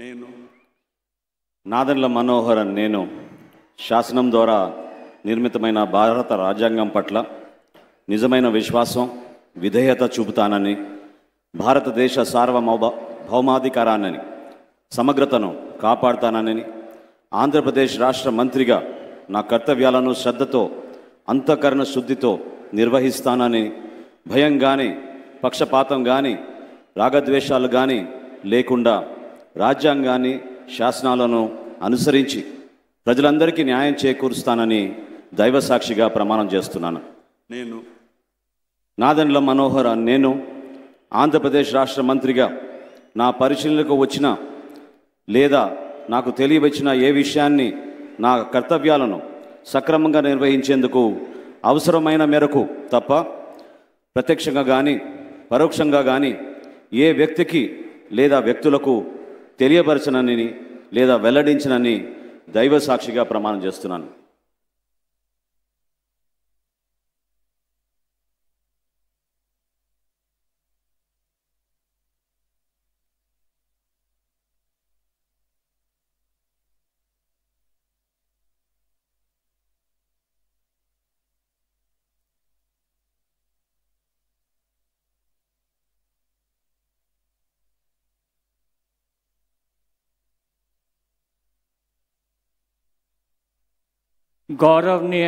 నేను నాదెండ్ల మనోహర్ నేను శాసనం ద్వారా నిర్మితమైన భారత రాజ్యాంగం పట్ల నిజమైన విశ్వాసం విధేయత చూపుతానని, భారతదేశ భౌమాధికారాన్ని సమగ్రతను కాపాడుతానని, ఆంధ్రప్రదేశ్ రాష్ట్ర మంత్రిగా నా కర్తవ్యాలను శ్రద్ధతో అంతఃకరణ శుద్ధితో నిర్వహిస్తానని, భయం కానీ పక్షపాతం కానీ రాగద్వేషాలు కానీ లేకుండా రాజ్యాంగాన్ని శాసనాలను అనుసరించి ప్రజలందరికీ న్యాయం చేకూరుస్తానని దైవసాక్షిగా ప్రమాణం చేస్తున్నాను. నేను నాదెండ్ల మనోహర్ నేను ఆంధ్రప్రదేశ్ రాష్ట్ర మంత్రిగా నా పరిశీలనకు వచ్చిన లేదా నాకు తెలియవచ్చిన ఏ విషయాన్ని నా కర్తవ్యాలను సక్రమంగా నిర్వహించేందుకు అవసరమైన మేరకు తప్ప ప్రత్యక్షంగా కానీ పరోక్షంగా కానీ ఏ వ్యక్తికి లేదా వ్యక్తులకు తెలియపరచనని లేదా వెల్లడించనని దైవ సాక్షిగా ప్రమాణం చేస్తున్నాను. गौरवनीय